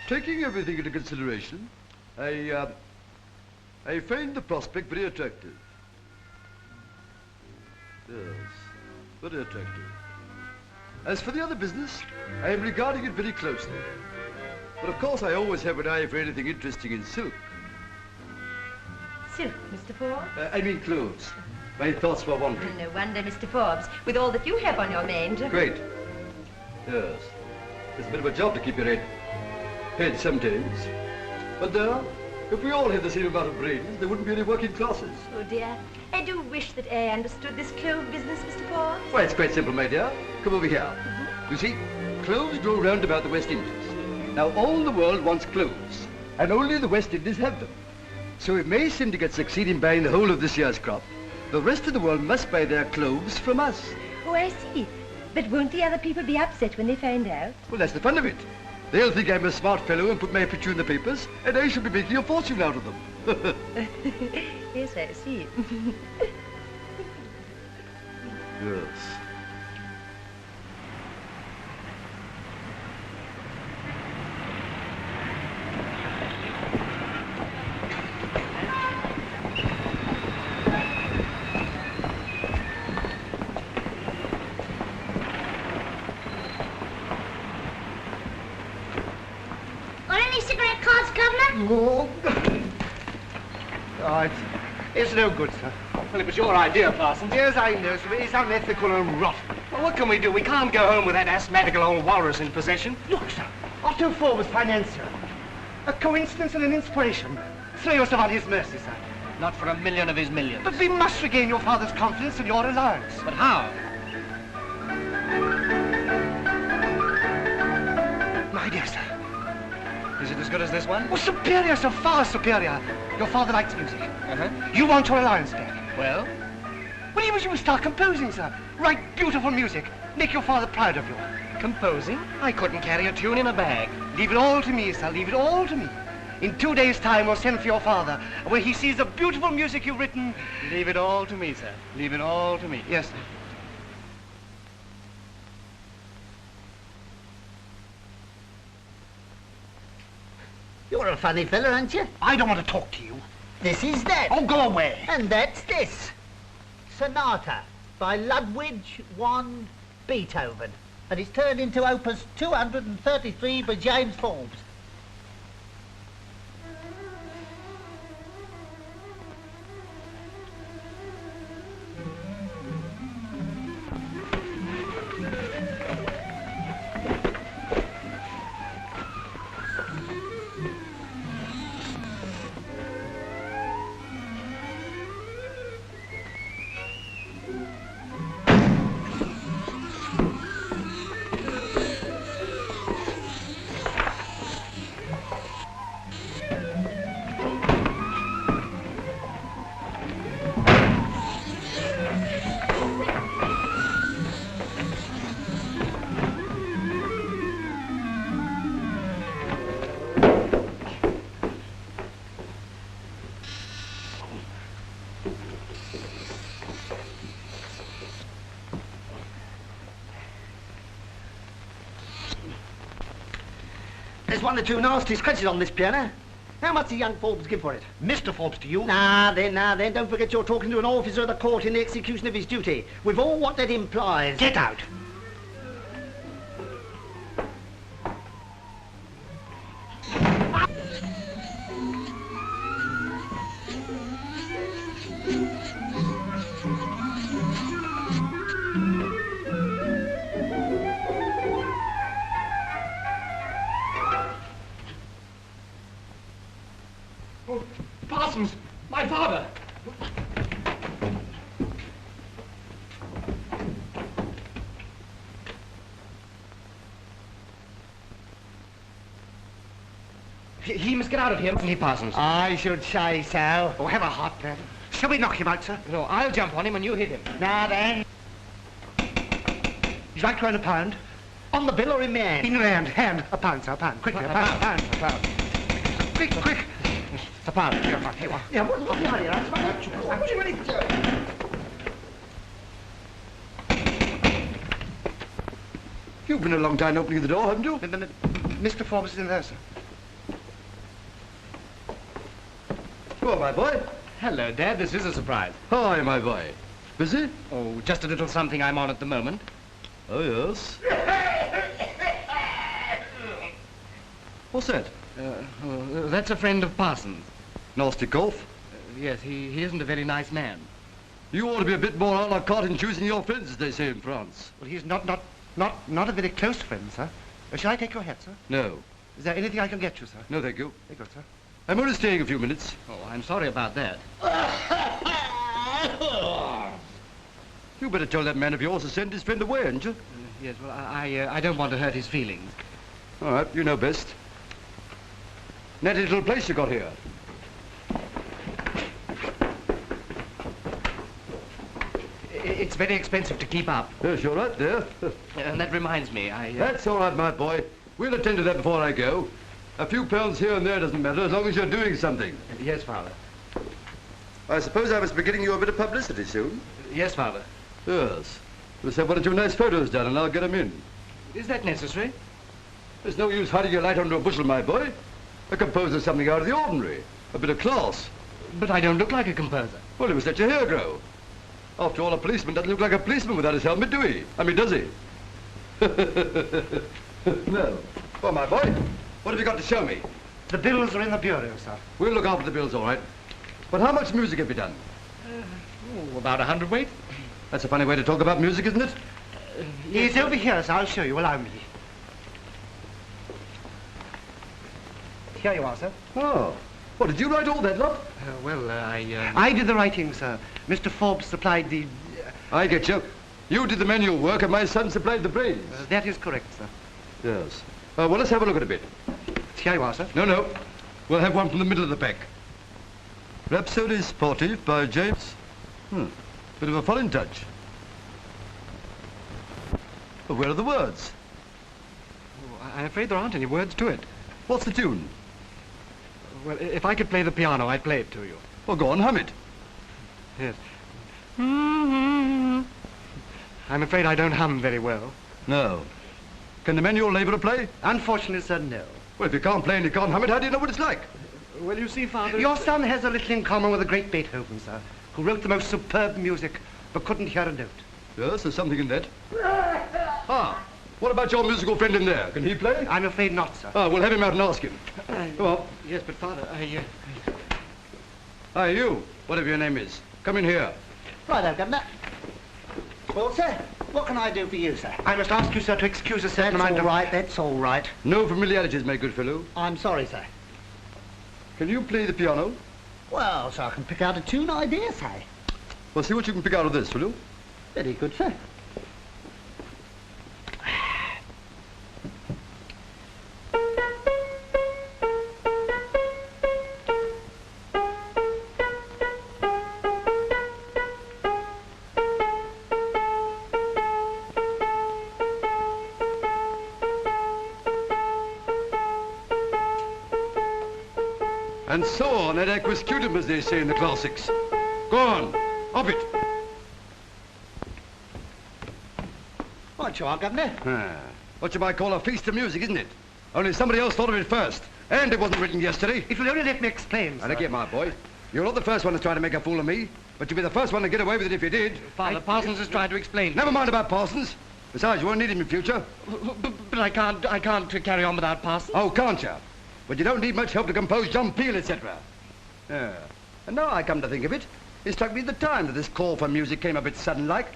Taking everything into consideration, I find the prospect very attractive. Yes, very attractive. As for the other business, I am regarding it very closely. But of course I always have an eye for anything interesting in silk. Silk, Mr. Forbes? I mean clothes. My thoughts were wandering. No wonder, Mr. Forbes, with all that you have on your mind. Great. Yes. It's a bit of a job to keep your head sometimes. But if we all had the same amount of brains, there wouldn't be any working classes. Oh, dear. I do wish that I understood this clove business, Mr. Forbes. Why, it's quite simple, my dear. Come over here. You see, cloves grow round about the West Indies. Now, all the world wants cloves, and only the West Indies have them. So if May syndicate succeed in buying the whole of this year's crop, the rest of the world must buy their cloves from us. Oh, I see. But won't the other people be upset when they find out? Well, that's the fun of it. They'll think I'm a smart fellow and put my picture in the papers, and I shall be making a fortune out of them. Yes, I see. Yes. Oh, it's no good, sir. Well, it was your idea, Parsons. Yes, I know, sir, but it's unethical and rotten. Well, what can we do? We can't go home with that asthmatical old walrus in possession. Look, sir, Otto Forbes, financier. A coincidence and an inspiration. Throw yourself on his mercy, sir. Not for a million of his millions. But we must regain your father's confidence and your alliance. But how? My dear sir. Is it as good as this one? Oh, superior, sir, far superior. Your father likes music. Uh-huh. You want your alliance back. Well? Well, he was you start composing, sir. Write beautiful music. Make your father proud of you. Composing? I couldn't carry a tune in a bag. Leave it all to me, sir. Leave it all to me. In 2 days' time, we'll send for your father. When he sees the beautiful music you've written... Leave it all to me, sir. Leave it all to me. Yes, sir. You're a funny fella, aren't you? I don't want to talk to you. This is that. Oh, go away. And that's this. Sonata by Ludwig van Beethoven. And it's turned into Opus 233 by James Forbes. There's one or two nasty scratches on this piano. How much did young Forbes give for it? Mr. Forbes to you? Now then, don't forget you're talking to an officer of the court in the execution of his duty, with all what that implies. Get out. Parsons, my father. He must get out of here, mustn't he, Parsons? I should say so. Oh, have a heart, lad. Shall we knock him out, sir? No, I'll jump on him and you hit him. Now then. He's like to earn a pound. On the bill or in my hand? In your hand. A pound, sir, a pound. Quickly, a pound. A pound. Quick. A pound. Here you are. Yeah, what's the idea? What are you ready to do? You've been a long time opening the door, haven't you? Mr. Forbes is in there, sir. Go on, my boy. Hello, Dad. This is a surprise. Hi, my boy. Busy? Oh, just a little something I'm on at the moment. Oh, yes. What's that? That's a friend of Parsons. Nasty golf. Yes, he isn't a very nice man. You ought to be a bit more a la carte in choosing your friends, as they say in France. Well, he's not a very close friend, sir. Shall I take your hat, sir? No. Is there anything I can get you, sir? No, thank you. Very good, sir. I'm only staying a few minutes. Oh, I'm sorry about that. You better tell that man of yours to send his friend away, hadn't you? Yes, well, I don't want to hurt his feelings. All right, you know best. Natty little place you got here. It's very expensive to keep up. Yes, you're right there. And that reminds me, That's all right, my boy. We'll attend to that before I go. A few pounds here and there doesn't matter, as long as you're doing something. Yes, Father. I suppose I must be getting you a bit of publicity soon. Yes, Father. Yes. Let's have one or two nice photos done, and I'll get them in. Is that necessary? There's no use hiding your light under a bushel, my boy. A composer's something out of the ordinary. A bit of class. But I don't look like a composer. Well, he must let your hair grow. After all, a policeman doesn't look like a policeman without his helmet, do he? I mean, does he? No. Well, my boy, what have you got to show me? The bills are in the bureau, sir. We'll look after the bills, all right. But how much music have you done? About 100 weight. That's a funny way to talk about music, isn't it? He's over here, sir. I'll show you. Allow me. Here you are, sir. Oh. What, did you write all that lot? I did the writing, sir. Mr. Forbes supplied the... I get you. You did the manual work and my son supplied the brains. that is correct, sir. Yes. Well, let's have a look at a bit. Here you are, sir. No. We'll have one from the middle of the pack. Rhapsody Sportive by James. Bit of a foreign touch. But where are the words? Oh, I'm afraid there aren't any words to it. What's the tune? Well, if I could play the piano, I'd play it to you. Well, go on, hum it. Yes. I'm afraid I don't hum very well. No. Can the manual labourer play? Unfortunately, sir, no. Well, if you can't play and you can't hum it, how do you know what it's like? Well, you see, Father... Your son has a little in common with the great Beethoven, sir, who wrote the most superb music, but couldn't hear a note. Yes, there's something in that. What about your musical friend in there? Can he play? I'm afraid not, sir. We'll have him out and ask him. Come on. Yes, but Father, Hi, you, whatever your name is. Come in here. Righto, Governor. Well, sir, what can I do for you, sir? I must ask you, sir, to excuse a certain amount of... That's all right. No familiarities, my good fellow. I'm sorry, sir. Can you play the piano? Well, sir, I can pick out a tune, I dare say. Well, see what you can pick out of this, will you? Very good, sir. And so on, ad aquiscutum, as they say in the classics. Go on, up it. Right you are, Governor. What you might call a feast of music, isn't it? Only somebody else thought of it first. And it wasn't written yesterday. If you'll only let me explain, sir. And again, my boy, you're not the first one to try to make a fool of me, but you'll be the first one to get away with it if you did. Father, Parsons is trying to explain. Never mind about Parsons. Besides, you won't need him in future. But I can't carry on without Parsons. Oh, can't you? But you don't need much help to compose John Peel, etc. Yeah. And now I come to think of it, it struck me at the time that this call for music came a bit sudden-like.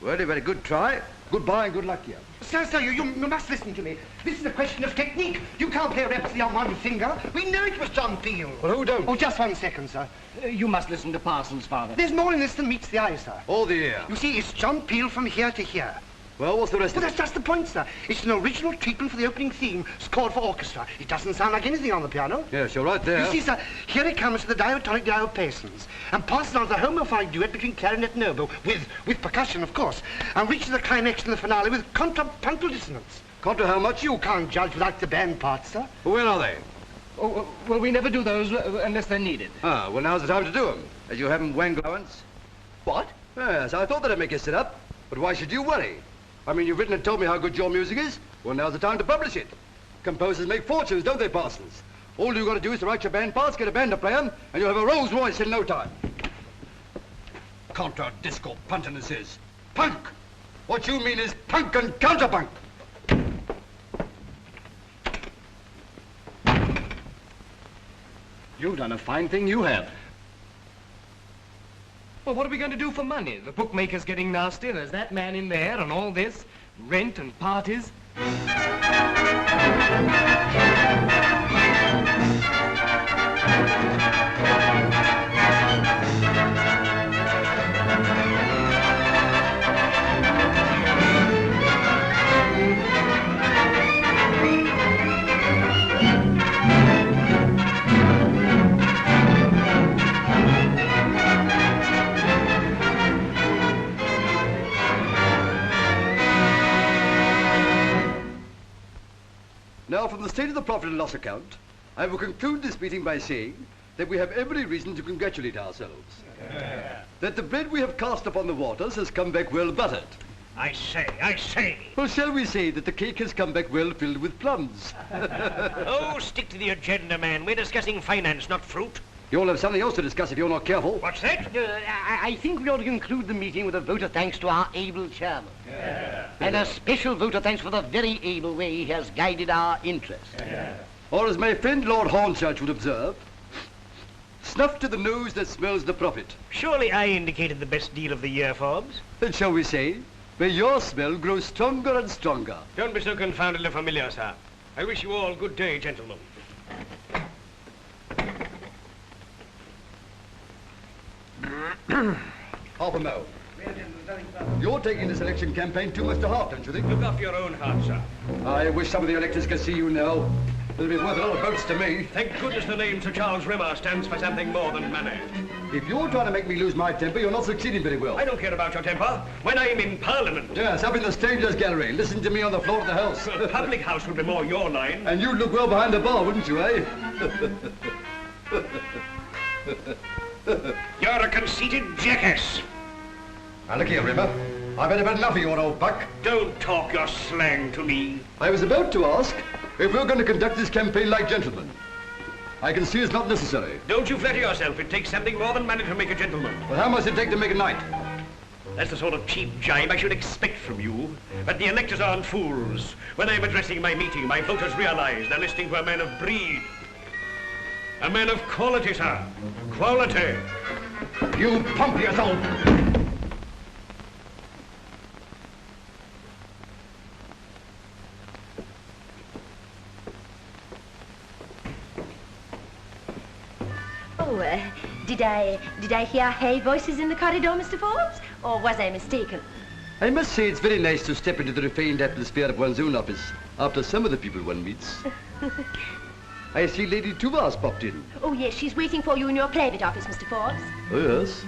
Very, very good try. Goodbye and good luck to you. Sir, you must listen to me. This is a question of technique. You can't play Rhapsody on one finger. We know it was John Peel. Well, who don't? Oh, just 1 second, sir. You must listen to Parsons, Father. There's more in this than meets the eye, sir. Or the ear. You see, it's John Peel from here to here. Well, what's the rest Well, of that's it? just the point, sir. It's an original treatment for the opening theme, scored for orchestra. It doesn't sound like anything on the piano. Yes, you're right there. You see, sir, here it comes to the diatonic diapasons, and passes on to the homophonic duet between clarinet and oboe, with percussion, of course, and reaches the climax in the finale with contrapuntal dissonance. Contra how much? You can't judge without the band parts, sir. Well, where are they? Oh, well, we never do those unless they're needed. Well, now's the time to do them, as you haven't wangled once. What? Yes, I thought that'd make you sit up. But why should you worry? I mean, you've written and told me how good your music is. Well, now's the time to publish it. Composers make fortunes, don't they, Parsons? All you've got to do is to write your band parts, get a band to play 'em, and you'll have a Rolls Royce in no time. Contra disco puntiness is punk. What you mean is punk and counterpunk. You've done a fine thing, you have. Well, what are we going to do for money? The bookmaker's getting nasty. There's that man in there and all this. Rent and parties. Now, from the state of the profit and loss account, I will conclude this meeting by saying that we have every reason to congratulate ourselves. Yeah. That the bread we have cast upon the waters has come back well buttered. I say. Well, shall we say that the cake has come back well filled with plums? Oh, stick to the agenda, man. We're discussing finance, not fruit. You'll have something else to discuss if you're not careful. What's that? I think we ought to conclude the meeting with a vote of thanks to our able chairman. Yeah. And a special vote of thanks for the very able way he has guided our interests. Yeah. Or as my friend Lord Hornchurch would observe, snuff to the nose that smells the profit. Surely I indicated the best deal of the year, Forbes. Then shall we say, may your smell grow stronger and stronger. Don't be so confoundedly familiar, sir. I wish you all good day, gentlemen. Half a mo. You're taking this election campaign too much to heart, don't you think? Look after your own heart, sir. I wish some of the electors could see you now. It'll be worth a lot of votes to me. Thank goodness the name Sir Charles Rimmer stands for something more than money. If you're trying to make me lose my temper, you're not succeeding very well. I don't care about your temper. When I'm in Parliament... Yes, up in the Strangers' Gallery. Listen to me on the floor of the House. The public house would be more your line. And you'd look well behind the bar, wouldn't you, eh? You're a conceited jackass. Now, look here, Rimmer. I've had about enough of your old buck. Don't talk your slang to me. I was about to ask if we're going to conduct this campaign like gentlemen. I can see it's not necessary. Don't you flatter yourself. It takes something more than money to make a gentleman. Well, how much does it take to make a knight? That's the sort of cheap jibe I should expect from you. But the electors aren't fools. When I'm addressing my meeting, my voters realize they're listening to a man of breed. A man of quality, sir. Quality. You pump yourself. Oh, did I hear hay voices in the corridor, Mr. Forbes? Or was I mistaken? I must say it's very nice to step into the refined atmosphere of one's own office after some of the people one meets. I see Lady Tuvar's popped in. Oh, yes, she's waiting for you in your private office, Mr. Forbes. Oh, yes.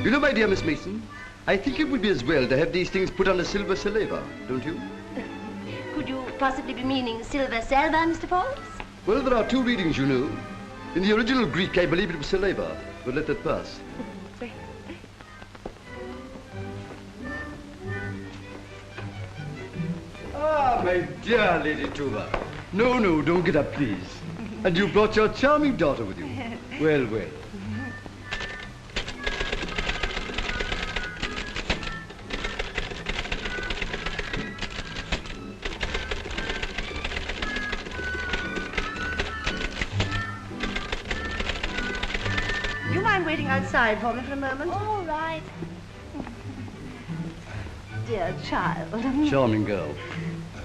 You know, my dear Miss Mason, I think it would be as well to have these things put on a silver salver, don't you? Could you possibly be meaning silver salver, Mr. Forbes? Well, there are two readings, you know. In the original Greek, I believe it was salver, but let that pass. Ah, my dear Lady Tuvar. No, no, don't get up, please. And you brought your charming daughter with you. Well, well. Do you mind waiting outside for me for a moment? All right. Dear child. Charming girl.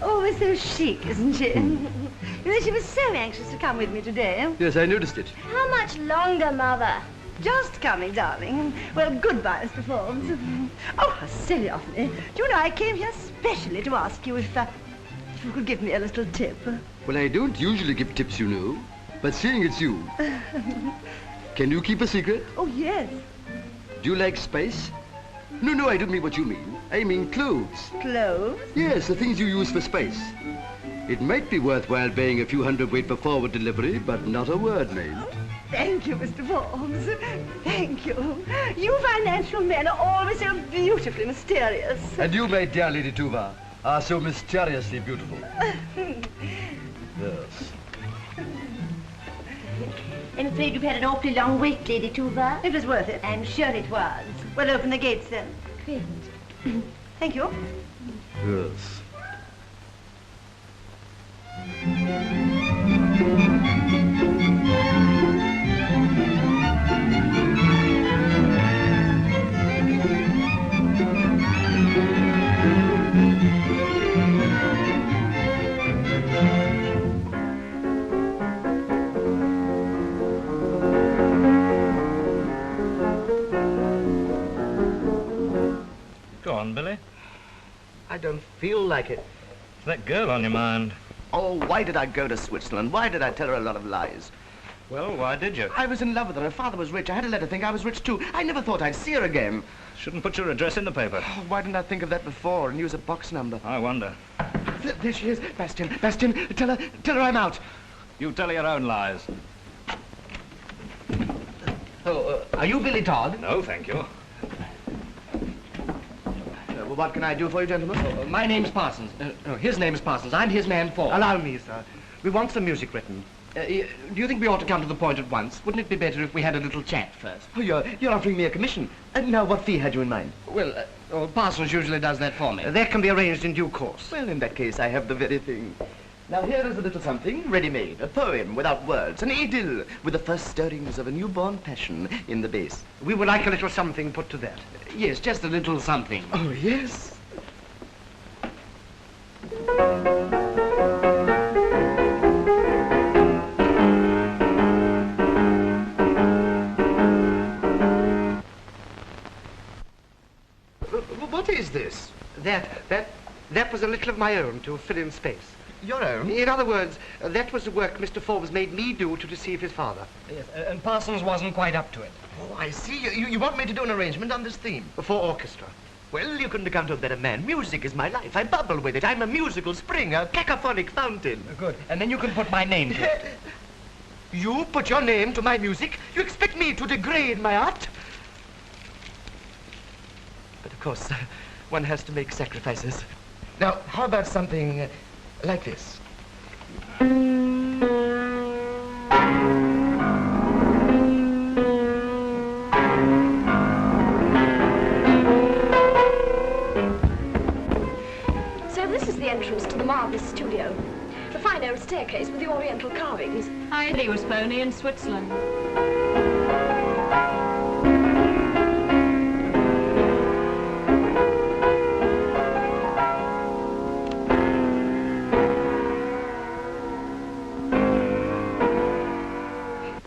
Always so chic, isn't she? You know, she was so anxious to come with me today. Yes, I noticed it. How much longer, Mother? Just coming, darling. Well, goodbye, Mr. Forbes. Oh, how silly of me. Do you know, I came here specially to ask you if you could give me a little tip. Well, I don't usually give tips, you know. But seeing it's you, can you keep a secret? Oh, yes. Do you like spice? No, no, I don't mean what you mean. I mean clothes. Clothes? Yes, the things you use for space. It might be worthwhile paying a few hundredweight for forward delivery, but not a word, mate. Oh, thank you, Mr. Forbes. Thank you. You financial men are always so beautifully mysterious. And you, my dear Lady Tuvar, are so mysteriously beautiful. Yes. I'm afraid you've had an awfully long wait, Lady Tuva. It was worth it. I'm sure it was. Well, open the gates then. Great. Thank you. Yes. Go on, Billy. I don't feel like it. It's that girl on your mind. Oh, why did I go to Switzerland? Why did I tell her a lot of lies? Well, why did you? I was in love with her. Her father was rich. I had to let her think I was rich, too. I never thought I'd see her again. Shouldn't put your address in the paper. Oh, why didn't I think of that before and use a box number? I wonder. There she is. Bastian, Bastian, tell her I'm out. You tell your own lies. Oh, are you Billy Todd? No, thank you. Well, what can I do for you, gentlemen? My name's Parsons. No, his name's Parsons. I'm his man, Forbes. Allow me, sir. We want some music written. Do you think we ought to come to the point at once? Wouldn't it be better if we had a little chat first? Oh, you're offering me a commission. Now, what fee had you in mind? Well, Parsons usually does that for me. That can be arranged in due course. Well, in that case, I have the very thing. Now, here is a little something ready-made, a poem without words, an idyll with the first stirrings of a newborn passion in the base. We would like a little something put to that. Yes, just a little something. Oh, yes. What is this? That was a little of my own to fill in space. Your own? In other words, that was the work Mr. Forbes made me do to deceive his father. Yes, and Parsons wasn't quite up to it. Oh, I see. You want me to do an arrangement on this theme? For orchestra. Well, you couldn't have come to a better man. Music is my life. I bubble with it. I'm a musical spring, a cacophonic fountain. Good. And then you can put my name to it. You put your name to my music? You expect me to degrade my art? But of course, one has to make sacrifices. Now, how about something like this? So this is the entrance to the marvelous studio. The fine old staircase with the oriental carvings. Heidi was phony in Switzerland.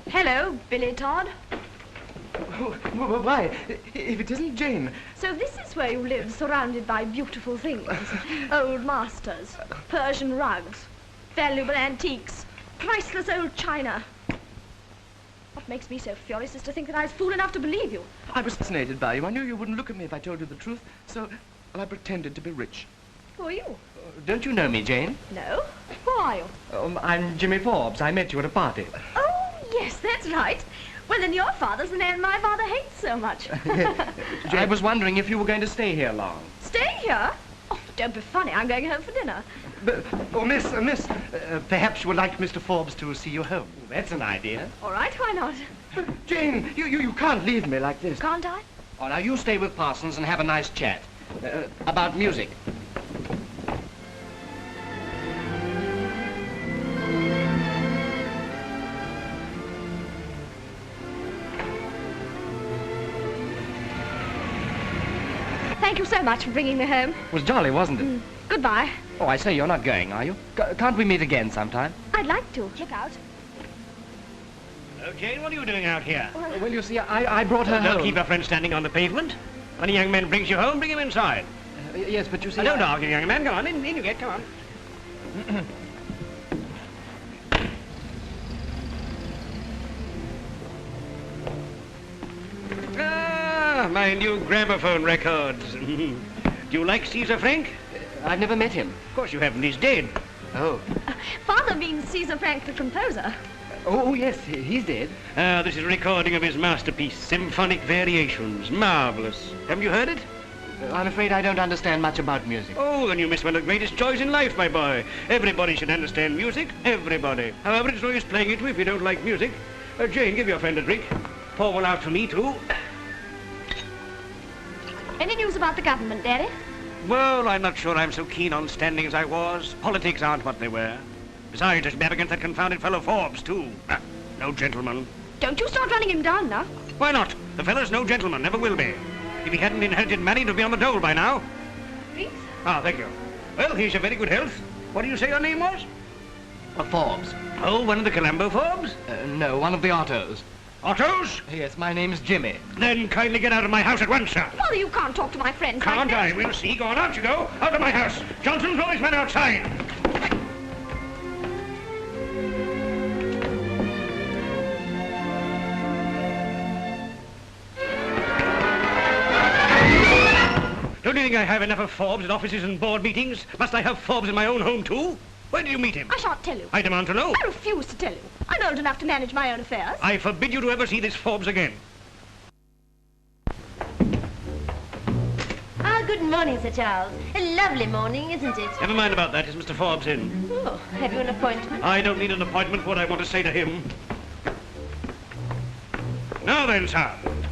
Hello, Billy Todd. Why? If it isn't Jane. So this is where you live, surrounded by beautiful things. Old masters, Persian rugs, valuable antiques, priceless old china. What makes me so furious is to think that I was fool enough to believe you. I was fascinated by you. I knew you wouldn't look at me if I told you the truth, so I pretended to be rich. Who are you? Don't you know me, Jane? No? Who are you? I'm Jimmy Forbes. I met you at a party. Oh, yes, that's right. Well, then your father's the man my father hates so much. I was wondering if you were going to stay here long. Stay here? Oh, don't be funny. I'm going home for dinner. Miss, perhaps you would like Mr. Forbes to see you home. That's an idea. All right, why not? Jane, you can't leave me like this. Can't I? Oh, now you stay with Parsons and have a nice chat. About music. Thank you so much for bringing me home. It was jolly, wasn't it? Goodbye. Oh, I say, you're not going, are you? Can't we meet again sometime? I'd like to. Look out. Hello, Jane, what are you doing out here? Well, you see, I brought her Don't home. keep a friend standing on the pavement. When a young man brings you home, bring him inside. Yes, but you see... Don't argue, young man. Come on, in you get, come on. My new gramophone records. Do you like Caesar Frank? I've never met him. Of course you haven't, he's dead. Oh. Father means Caesar Frank, the composer. Oh, yes, he's dead. This is a recording of his masterpiece, Symphonic Variations. Marvelous. Haven't you heard it? I'm afraid I don't understand much about music. Oh, then you miss one of the greatest joys in life, my boy. Everybody should understand music. Everybody. However, it's no use playing it if you don't like music. Jane, give your friend a drink. Pour one out for me, too. Any news about the government, Daddy? Well, I'm not sure I'm so keen on standing as I was. Politics aren't what they were. Besides, it's bad against that confounded fellow Forbes, too. No gentleman. Don't you start running him down now. Why not? The fellow's no gentleman, never will be. If he hadn't inherited money, he'd be on the dole by now. Drinks? Ah, thank you. Well, here's your very good health. What do you say your name was? Forbes. Oh, one of the Colombo Forbes? No, one of the Ottos. Ottos? Yes, my name's Jimmy. Then kindly get out of my house at once, sir. Father, you can't talk to my friends Can't like I? that. We'll see. Go on, out you go. Out of my house. Johnson, throw this man outside. Don't you think I have enough of Forbes at offices and board meetings? Must I have Forbes in my own home, too? Where did you meet him? I shan't tell you. I demand to know. I refuse to tell you. I'm old enough to manage my own affairs. I forbid you to ever see this Forbes again. Good morning, Sir Charles. A lovely morning, isn't it? Never mind about that. Is Mr. Forbes in? Oh, have you an appointment? I don't need an appointment. What I want to say to him. Now then, sir.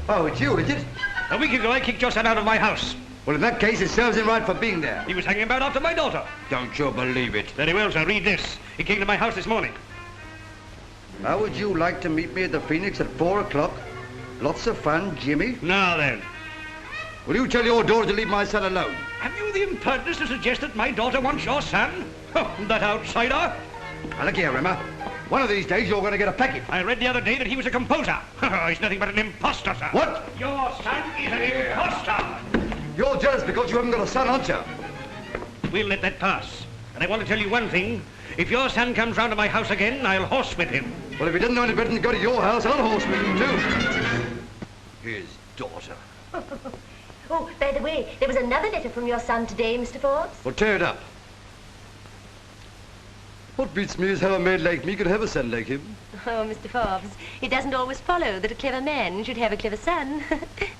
Oh, it's you, is it? A week ago, I kicked your son out of my house. Well, in that case, it serves him right for being there. He was hanging about after my daughter. Don't you believe it? Very well, sir. Read this. He came to my house this morning. How would you like to meet me at the Phoenix at 4 o'clock? Lots of fun, Jimmy. Now then. Will you tell your daughter to leave my son alone? Have you the impertinence to suggest that my daughter wants your son? Oh, that outsider. Now, look here, Rimmer. One of these days, you're going to get a packet. I read the other day that he was a composer. He's nothing but an imposter, sir. What? Your son is an imposter. You're jealous because you haven't got a son, aren't you? We'll let that pass. And I want to tell you one thing. If your son comes round to my house again, I'll horsewhip him. Well, if he doesn't know any better than to go to your house, I'll horsewhip him, too. His daughter. Oh, by the way, there was another letter from your son today, Mr. Forbes. Well, tear it up. What beats me is how a man like me could have a son like him. Oh, Mr. Forbes, it doesn't always follow that a clever man should have a clever son.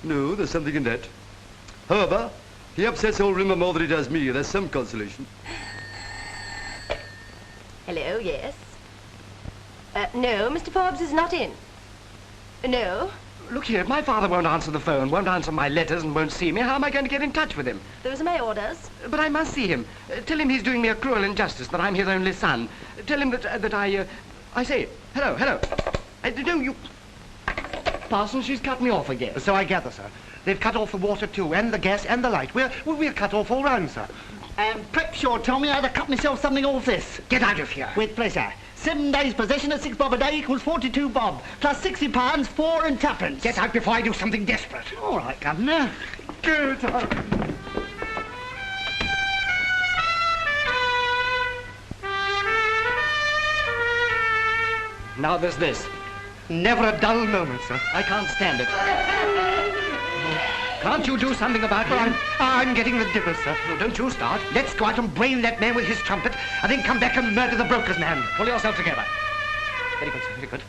No, there's something in that. However, he upsets old Rimmer more than he does me. There's some consolation. Hello, yes. No, Mr. Forbes is not in. No. Look here, if my father won't answer the phone, won't answer my letters and won't see me, how am I going to get in touch with him? Those are my orders. But I must see him. Tell him he's doing me a cruel injustice, that I'm his only son. Tell him that I say, hello. No, you... Parson, she's cut me off again. So I gather, sir. They've cut off the water too, and the gas and the light. We're cut off all round, sir. Perhaps you'll tell me how to cut myself something off this. Get out of here. With pleasure. 7 days possession at 6 bob a day equals 42 bob, plus 60 pounds, 4 and twopence. Get out before I do something desperate. All right, Governor. Get out. Now there's this. Never a dull moment, sir. I can't stand it. Can't you do something about it? I'm getting the dippers, sir. Well, don't you start. Let's go out and brain that man with his trumpet, and then come back and murder the broker's man. Pull yourself together. Very good, sir, very good.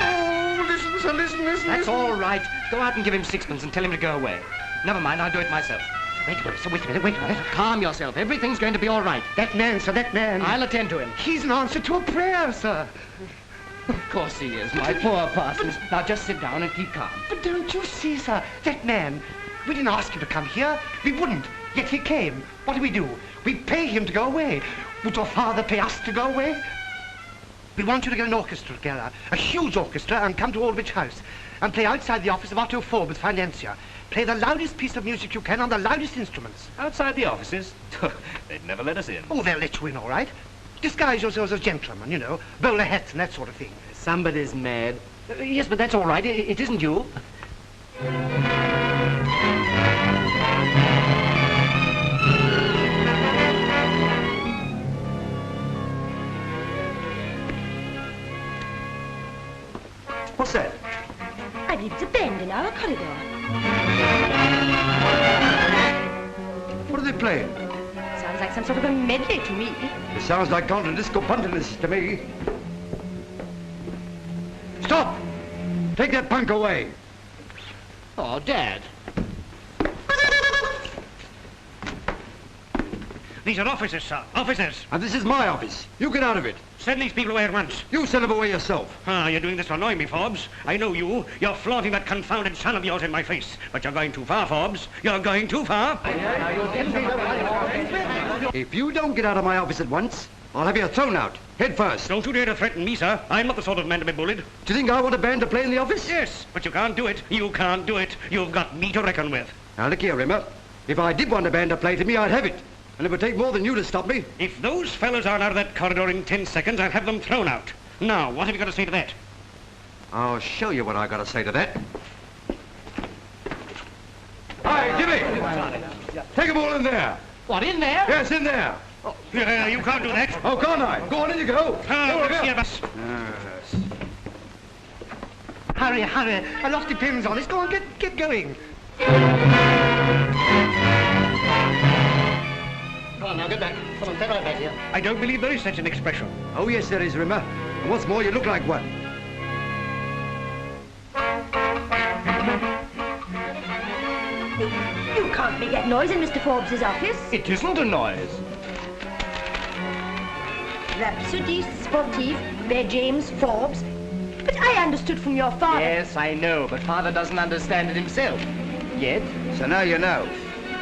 Oh, listen, sir, listen. That's all right. Go out and give him sixpence and tell him to go away. Never mind, I'll do it myself. Wait a minute. Calm yourself. Everything's going to be all right. That man, sir, that man. I'll attend to him. He's an answer to a prayer, sir. Of course he is, my poor parson. Now just sit down and keep calm. But don't you see, sir, that man, we didn't ask him to come here. We wouldn't. Yet he came. What do? We pay him to go away. Would your father pay us to go away? We want you to get an orchestra together, a huge orchestra, and come to Aldwych House and play outside the office of Otto Forbes, financier. Play the loudest piece of music you can on the loudest instruments. Outside the offices? They'd never let us in. Oh, they'll let you in, all right. Disguise yourselves as gentlemen, you know, bowler hats and that sort of thing. Somebody's mad. Yes, but that's all right. It isn't you. What's that? I believe it's a band in our corridor. What are they playing? Sounds like some sort of a medley to me. It sounds like contra disco puntiness to me. Stop! Take that punk away. Oh, Dad. These are officers, sir. Officers. And this is my office. You get out of it. Send these people away at once. You send them away yourself. Ah, you're doing this to annoy me, Forbes. I know you. You're flaunting that confounded son of yours in my face. But you're going too far, Forbes. You're going too far. If you don't get out of my office at once, I'll have you thrown out, head first. Don't you dare to threaten me, sir. I'm not the sort of man to be bullied. Do you think I want a band to play in the office? Yes, but you can't do it. You can't do it. You've got me to reckon with. Now, look here, Rimmer. If I did want a band to play to me, I'd have it. And it would take more than you to stop me. If those fellas aren't out of that corridor in 10 seconds, I'll have them thrown out. Now, what have you got to say to that? I'll show you what I've got to say to that. Hi, Jimmy! Take them all in there. What, in there? Yes, in there. Oh, you can't do that. Oh, can't I? Go on, in you go. Let's hear us. Yes. Hurry, hurry. I lost the pins on. Let's go on, get going. Come on now, get back. Come on, get right back here. I don't believe there is such an expression. Oh, yes, there is, Rimmer. And what's more, you look like one. You can't make that noise in Mr. Forbes's office. It isn't a noise. Rhapsody Sportive by James Forbes. But I understood from your father... Yes, I know, but father doesn't understand it himself. Yet. So now you know.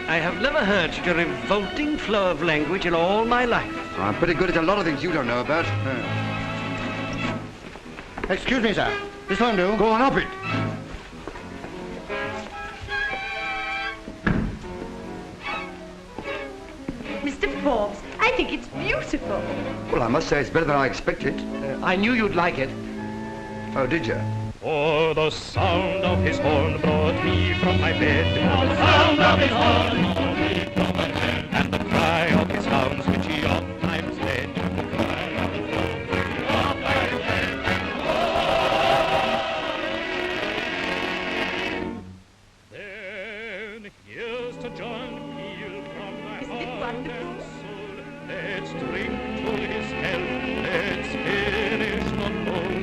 I have never heard such a revolting flow of language in all my life. I'm pretty good at a lot of things you don't know about. Excuse me, sir. This won't do. Go on, up it. Mr. Forbes, I think it's beautiful. Well, I must say it's better than I expected. I knew you'd like it. Oh, did you? For the sound of his horn brought me from my bed. For the sound of his horn brought me from my bed. And the cry of his hounds which he oft times led. The cry of his hounds which he oft times led. Then here's to John Peel from my heart and soul. Let's drink to his health. Let's finish the whole.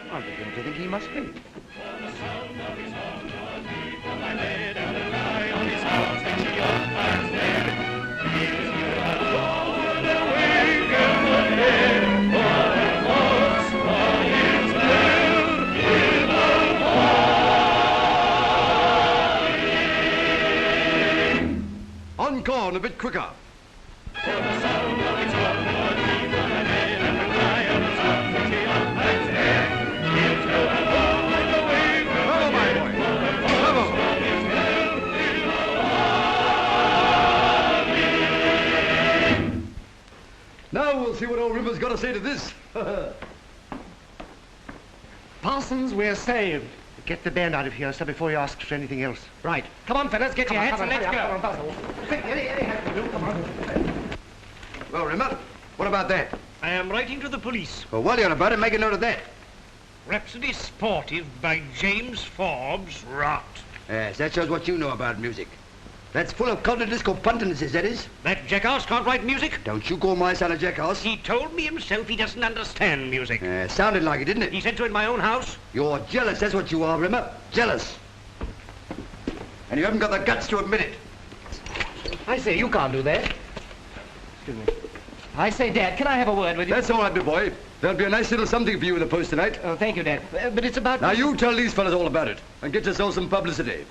I begin to think he must be. Encore and a bit quicker. Now we'll see what old Rimmer's got to say to this. Parsons, we're saved. Get the band out of here, sir, before he asks for anything else. Right. Come on, fellas, get your hats and let's go. Well, Rimmer, what about that? I am writing to the police. Well, while you're about it, make a note of that. Rhapsody Sportive by James Forbes. Rot. Yes, that shows what you know about music. That's full of culture disco puntanesses, that is. That jackass can't write music? Don't you call my son a jackass. He told me himself he doesn't understand music. Sounded like it, didn't it? He said so in my own house. You're jealous, that's what you are, Rimmer. Jealous. And you haven't got the guts to admit it. I say, you can't do that. Excuse me. I say, Dad, can I have a word with you? That's all right, my boy. There'll be a nice little something for you in the Post tonight. Oh, thank you, Dad. But it's about... Now, you tell these fellas all about it and get yourself some publicity.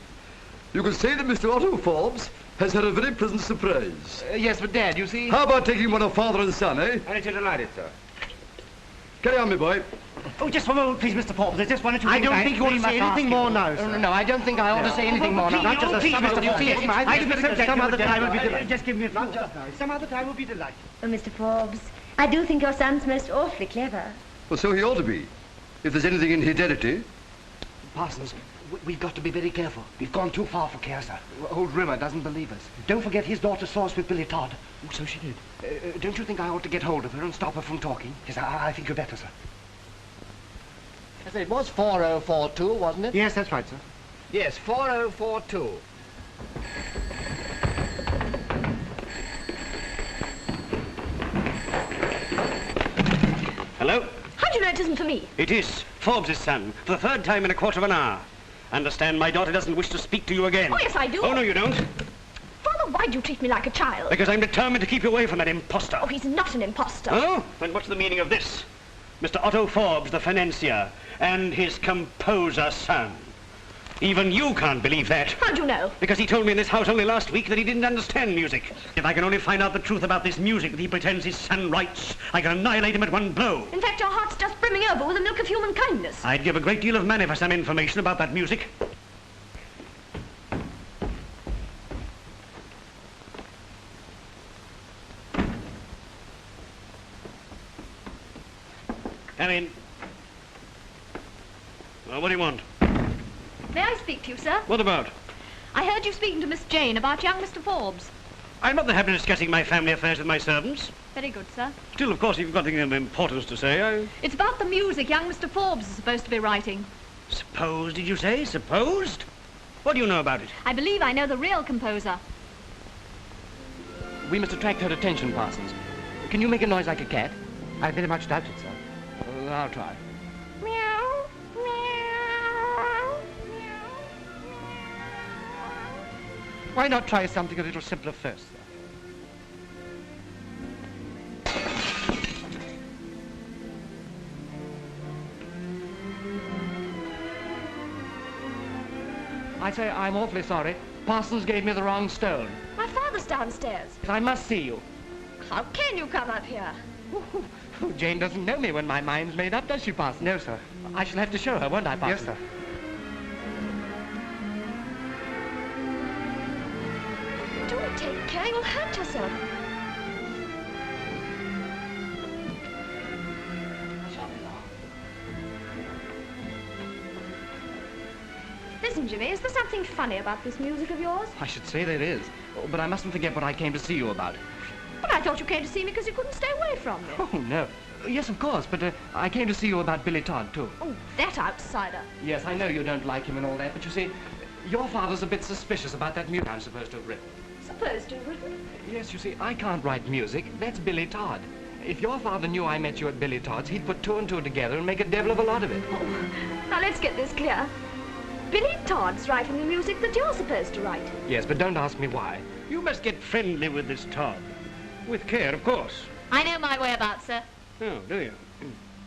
You can say that Mr. Otto Forbes has had a very pleasant surprise. Yes, but Dad, you see... How about taking one of father and son, eh? Anything delighted, sir. Carry on, my boy. Oh, just for a moment, please, Mr. Forbes. There's just one or two I things don't think you ought to say anything more now, sir. No, I don't think I ought to say anything more now. Not just Please, Mr. Mr. Forbes. Forbes. I think Subject some to other the time will be gentleman. delighted. Just give me a few. Not just now. Some other time will be delighted. Oh, Mr. Forbes, I do think your son's most awfully clever. Well, so he ought to be. If there's anything in heredity. Parsons, we've got to be very careful. We've gone too far for care, sir. Old Rimmer doesn't believe us. Don't forget his daughter saw us with Billy Todd. Oh, so she did. Don't you think I ought to get hold of her and stop her from talking? Yes, I think you're better, sir. I say, it was 4042, wasn't it? Yes, that's right, sir. Yes, 4042. Hello? How do you know it isn't for me? It is. Forbes' son. For the third time in a quarter of an hour. Understand my daughter doesn't wish to speak to you again. Oh, yes, I do. Oh, no, you don't. Father, why do you treat me like a child? Because I'm determined to keep you away from that imposter. Oh, he's not an imposter. Oh? Then what's the meaning of this? Mr. Otto Forbes, the financier, and his composer son. Even you can't believe that. How'd you know? Because he told me in this house only last week that he didn't understand music. If I can only find out the truth about this music that he pretends his son writes, I can annihilate him at one blow. In fact, your heart's just brimming over with the milk of human kindness. I'd give a great deal of money for some information about that music. Come in. Well, what do you want? May I speak to you, sir? What about? I heard you speaking to Miss Jane about young Mr. Forbes. I'm not the habit of discussing my family affairs with my servants. Very good, sir. Still, of course, if you've got anything of importance to say, It's about the music young Mr. Forbes is supposed to be writing. Supposed, did you say? Supposed? What do you know about it? I believe I know the real composer. We must attract her attention, Parsons. Can you make a noise like a cat? I very much doubt it, sir. I'll try. Meow, meow, Why not try something a little simpler first, sir? I say, I'm awfully sorry. Parsons gave me the wrong stone. My father's downstairs. I must see you. How can you come up here? Oh, Jane doesn't know me when my mind's made up, does she, Parsons? No, sir. I shall have to show her, won't I, Parsons? Yes, sir. Do take care, you'll hurt yourself. Listen, Jimmy, is there something funny about this music of yours? I should say there is. Oh, but I mustn't forget what I came to see you about. But I thought you came to see me because you couldn't stay away from me. Oh, no. Yes, of course, but I came to see you about Billy Todd, too. Oh, that outsider. Yes, I know you don't like him and all that, but you see, your father's a bit suspicious about that music I'm supposed to have written. Supposed to have written? Yes, you see, I can't write music. That's Billy Todd. If your father knew I met you at Billy Todd's, he'd put two and two together and make a devil of a lot of it. Oh, now let's get this clear. Billy Todd's writing the music that you're supposed to write. Yes, but don't ask me why. You must get friendly with this Todd. With care, of course. I know my way about, sir. Oh, do you?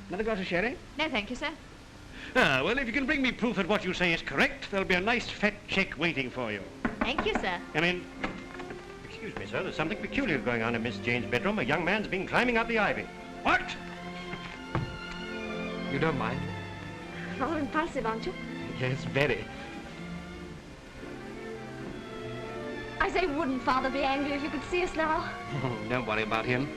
Another glass of sherry? No, thank you, sir. Ah, well, if you can bring me proof that what you say is correct, there'll be a nice fat check waiting for you. Thank you, sir. Come in. Excuse me, sir, there's something peculiar going on in Miss Jane's bedroom. A young man's been climbing up the ivy. What? You don't mind? Rather impulsive, aren't you? Yes, very. I say, wouldn't Father be angry if you could see us now? Oh, don't worry about him.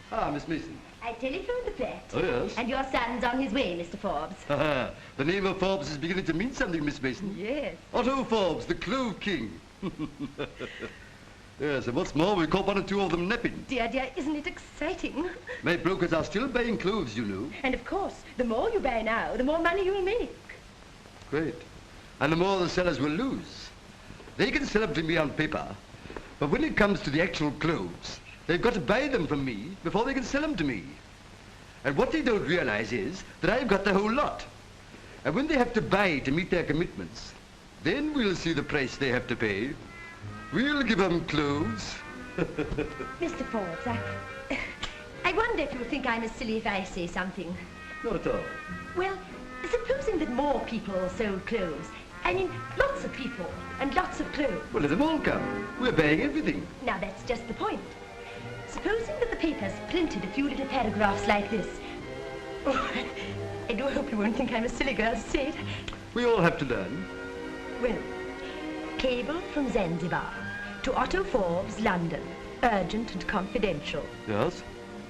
Ah, Miss Mason. I telephoned the vet. Oh, yes? And your son's on his way, Mr. Forbes. The name of Forbes is beginning to mean something, Miss Mason. Yes. Otto Forbes, the Clove King. Yes, and what's more, we caught one or two of them napping. Dear, dear, isn't it exciting? My brokers are still buying cloves, you know. And of course, the more you buy now, the more money you'll make. Great. And the more the sellers will lose. They can sell them to me on paper, but when it comes to the actual cloves, they've got to buy them from me before they can sell them to me. And what they don't realize is that I've got the whole lot. And when they have to buy to meet their commitments, then we'll see the price they have to pay. We'll give them clothes. Mr. Forbes, I wonder if you'll think I'm as silly if I say something. Not at all. Well, supposing that more people sold clothes. I mean, lots of people and lots of clothes. Well, let them all come. We're buying everything. Now, that's just the point. Supposing that the papers printed a few little paragraphs like this. Oh, I do hope you won't think I'm a silly girl to say it. We all have to learn. Well, Cable from Zanzibar to Otto Forbes, London. Urgent and confidential. Yes?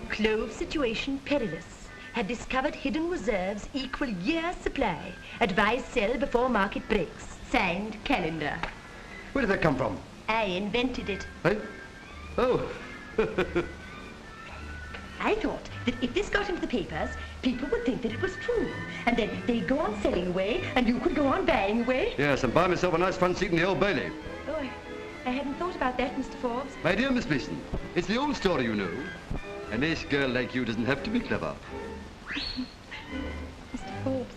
Clove situation perilous. Have discovered hidden reserves equal year's supply. Advise sell before market breaks. Signed, Calendar. Where did that come from? I invented it. Hey? Oh. I thought that if this got into the papers, people would think that it was true. And then they'd go on selling away, and you could go on buying away. Yes, and buy myself a nice front seat in the Old Bailey. Oh, I hadn't thought about that, Mr. Forbes. My dear Miss Mason, it's the old story, you know. A nice girl like you doesn't have to be clever. Mr. Forbes.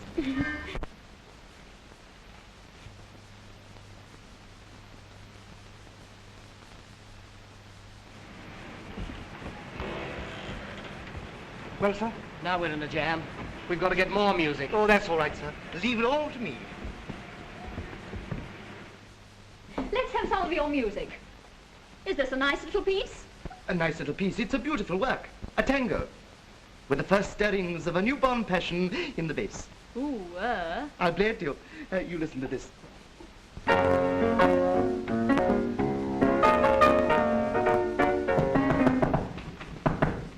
Well, sir? Now we're in a jam. We've got to get more music. Oh, that's all right, sir. Leave it all to me. Let's have some of your music. Is this a nice little piece? A nice little piece. It's a beautiful work. A tango. With the first stirrings of a newborn passion in the bass. Ooh, I'll play it to you. You listen to this.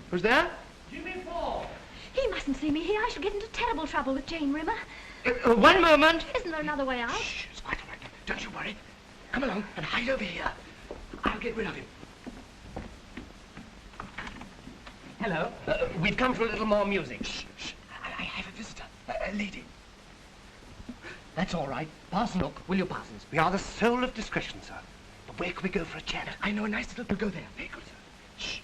Who's there? He mustn't see me here. I shall get into terrible trouble with Jane Rimmer. One moment. Isn't there another way out? Shh, it's quite all right. Don't you worry. Come along and hide over here. I'll get rid of him. Hello. We've come for a little more music. Shh, shh. I have a visitor. A lady. That's all right. Parson, look, will you, Parsons? We are the soul of discretion, sir. But where can we go for a chat? I know a nice little... We'll go there. Very good, sir. Shh.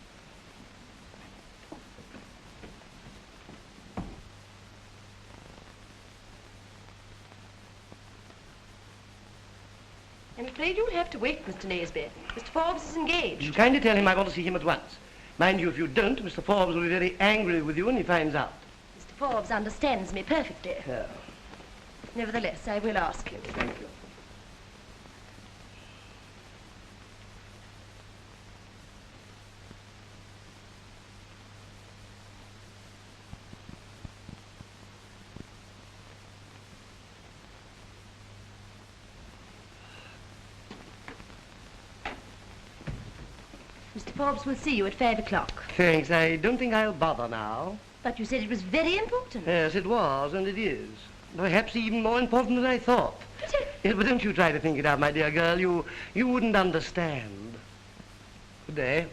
I'm afraid you'll have to wait, Mr. Naseby. Mr. Forbes is engaged. You kindly tell him I want to see him at once. Mind you, if you don't, Mr. Forbes will be very angry with you when he finds out. Mr. Forbes understands me perfectly. Oh. Nevertheless, I will ask him. Thank you. Mr. Forbes will see you at 5 o'clock. Thanks. I don't think I'll bother now. But you said it was very important. Yes, it was, and it is. Perhaps even more important than I thought. But don't you try to think it out, my dear girl. You wouldn't understand. Good day.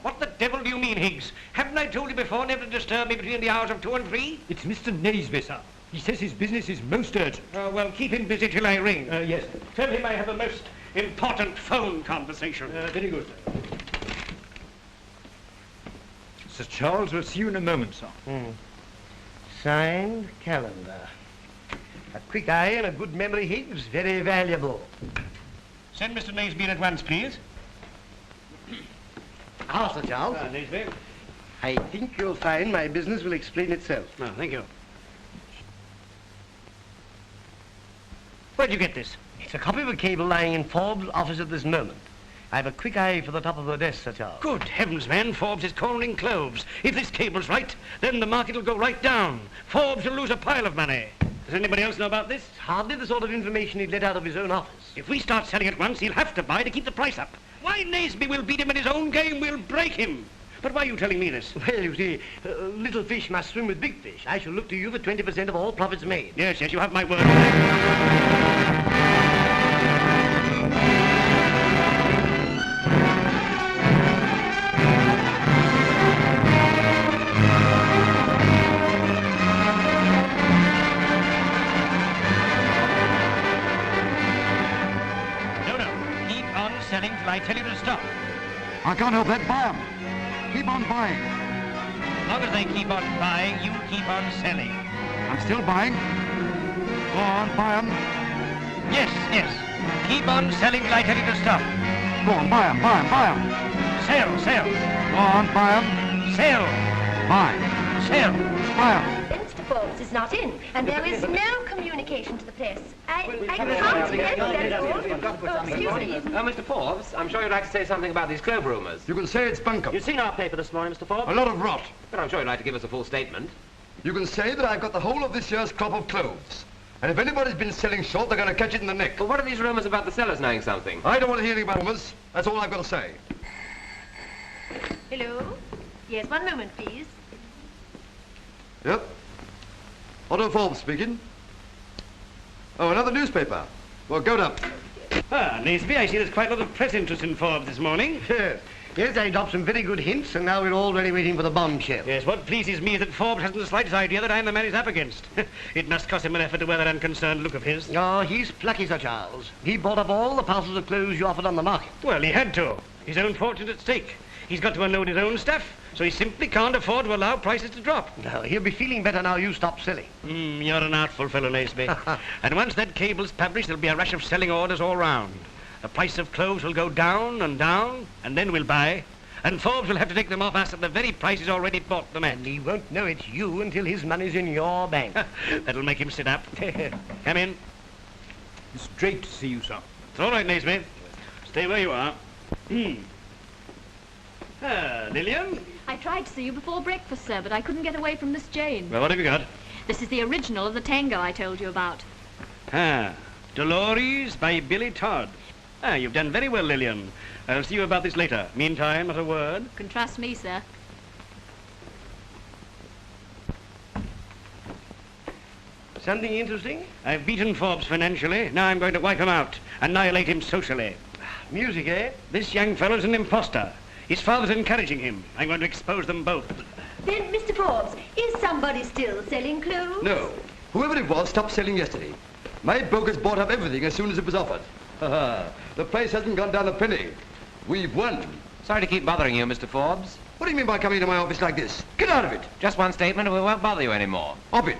What the devil do you mean, Higgs? Haven't I told you before never to disturb me between the hours of 2 and 3? It's Mr. Naseby, sir. He says his business is most urgent. Well, keep him busy till I ring. Yes. Tell him I have a most important phone conversation. Very good, sir. Sir Charles will see you in a moment, sir. Signed, Calendar. A quick eye and a good memory, Higgs. Very valuable. Send Mr. Naseby in at once, please. Ah, Sir Charles. Naseby. I think you'll find my business will explain itself. Oh, thank you. Where'd you get this? It's a copy of a cable lying in Forbes' office at this moment. I have a quick eye for the top of the desk, Sir Charles. Good heavens, man, Forbes is cornering cloves. If this cable's right, then the market will go right down. Forbes will lose a pile of money. Does anybody else know about this? It's hardly the sort of information he'd let out of his own office. If we start selling at once, he'll have to buy to keep the price up. Why, Naseby will beat him at his own game. We'll break him. But why are you telling me this? Well, you see, little fish must swim with big fish. I shall look to you for 20% of all profits made. Yes, you have my word. No, keep on selling till I tell you to stop. I can't help that. Buy 'em. Keep on buying. As long as they keep on buying, you keep on selling. I'm still buying. Go on, buy 'em. Yes, yes. Keep on selling till I tell you to stop. Go on, buy 'em, buy 'em, buy 'em. Sell, sell. Go on, buy 'em. Sell. Buy. Sell. Buy 'em. Then Mr. Forbes is is not in, and there is no communication to the press. I can't help that at all. Oh, excuse me. Oh, Mr. Forbes, I'm sure you'd like to say something about these clove rumours. You can say it's bunkum. You've seen our paper this morning, Mr. Forbes? A lot of rot. But I'm sure you'd like to give us a full statement. You can say that I've got the whole of this year's crop of cloves. And if anybody's been selling short, they're going to catch it in the neck. Well, what are these rumours about the sellers knowing something? I don't want to hear anything about rumours. That's all I've got to say. Hello? Yes, one moment, please. Yep. Otto Forbes speaking. Oh, another newspaper. Well, go up. Ah, Naseby, I see there's quite a lot of press interest in Forbes this morning. Yes. Yes, I dropped some very good hints, and now we're all ready waiting for the bombshell. Yes, what pleases me is that Forbes hasn't the slightest idea that I'm the man he's up against. It must cost him an effort to wear that unconcerned look of his. Oh, he's plucky, Sir Charles. He bought up all the parcels of clothes you offered on the market. Well, he had to. His own fortune's at stake. He's got to unload his own stuff, so he simply can't afford to allow prices to drop. No, he'll be feeling better now you stop selling. You're an artful fellow, Naseby. And once that cable's published, there'll be a rush of selling orders all round. The price of clothes will go down, and then we'll buy. And Forbes will have to take them off us at the very price he's already bought them at. And he won't know it's you until his money's in your bank. That'll make him sit up. Come in. It's great to see you, sir. It's all right, Naseby. Stay where you are. Lillian? I tried to see you before breakfast, sir, but I couldn't get away from Miss Jane. Well, what have you got? This is the original of the tango I told you about. Dolores by Billy Todd. You've done very well, Lillian. I'll see you about this later. Meantime, not a word. You can trust me, sir. Something interesting? I've beaten Forbes financially. Now I'm going to wipe him out. Annihilate him socially. Music, eh? This young fellow's an imposter. His father's encouraging him. I'm going to expose them both. Then, Mr. Forbes, is somebody still selling clothes? No. Whoever it was stopped selling yesterday. My brokers bought up everything as soon as it was offered. The price hasn't gone down a penny. We've won. Sorry to keep bothering you, Mr. Forbes. What do you mean by coming into my office like this? Get out of it. Just one statement and we won't bother you anymore. Off it.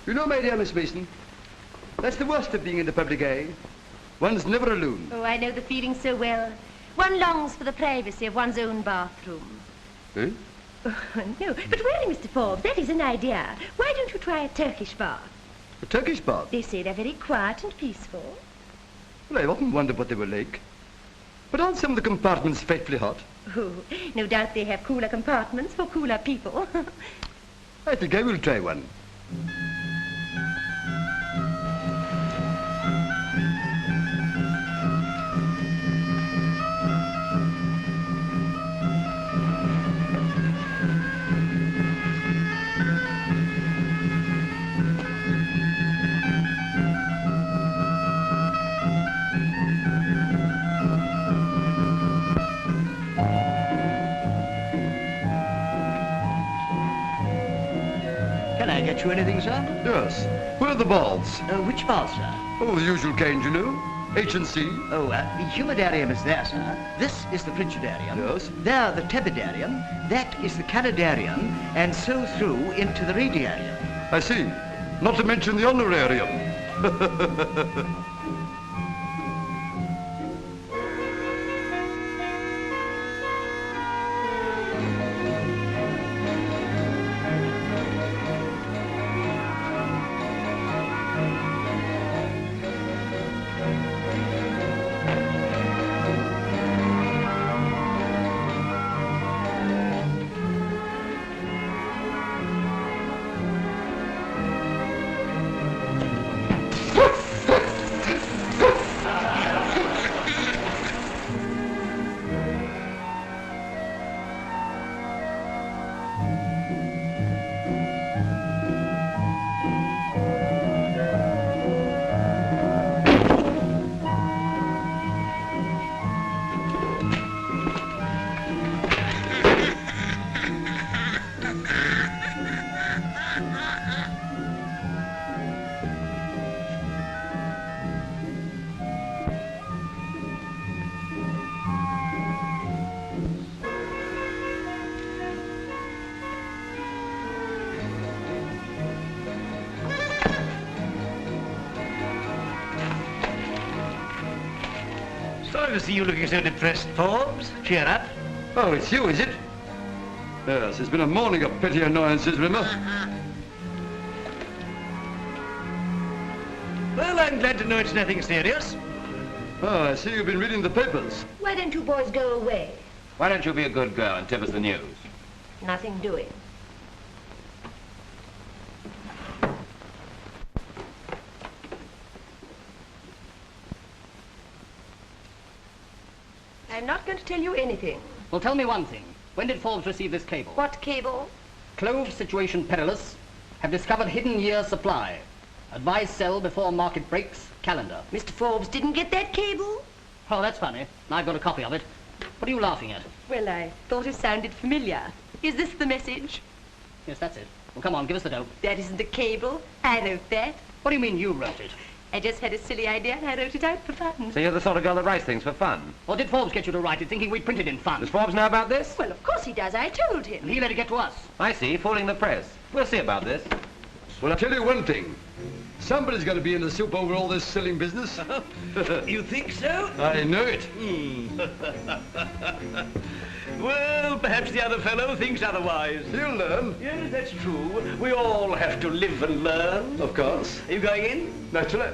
You know, my dear Miss Mason, that's the worst of being in the public eye. One's never alone. Oh, I know the feeling so well. One longs for the privacy of one's own bathroom. Eh? Oh, no, but really, Mr. Forbes, that is an idea. Why don't you try a Turkish bath? A Turkish bath? They say they're very quiet and peaceful. Well, I've often wondered what they were like. But aren't some of the compartments frightfully hot? Oh, no doubt they have cooler compartments for cooler people. I think I will try one. Get you anything, sir? Yes. Where are the balls? Which balls, sir? Oh, the usual kind, you know. H&C. Oh, the humidarium is there, sir. This is the frigidarium. Yes. There, the tepidarium. That is the canidarium. And so through into the radiarium. I see. Not to mention the honorarium. Sorry to see you looking so depressed, Forbes. Cheer up. Oh, it's you, is it? Yes, it's been a morning of petty annoyances, remember? Well, I'm glad to know it's nothing serious. Oh, I see you've been reading the papers. Why don't you boys go away? Why don't you be a good girl and tip us the news? Nothing doing. I'm not going to tell you anything. Well, tell me one thing. When did Forbes receive this cable? What cable? Clove situation perilous. Have discovered hidden year supply. Advise sell before market breaks. Calendar. Mr. Forbes didn't get that cable? Oh, that's funny. I've got a copy of it. What are you laughing at? Well, I thought it sounded familiar. Is this the message? Yes, that's it. Well, come on, give us the dope. That isn't a cable. I wrote that. What do you mean you wrote it? I just had a silly idea and I wrote it out for fun. So you're the sort of girl that writes things for fun? Or did Forbes get you to write it thinking we'd print it in fun? Does Forbes know about this? Well, of course he does. I told him. And he let it get to us. I see, fooling the press. We'll see about this. Well, I'll tell you one thing. Somebody's got to be in the soup over all this selling business. You think so? I know it. Well, perhaps the other fellow thinks otherwise. You'll learn. Yes, that's true. We all have to live and learn. Of course. Are you going in? Naturally.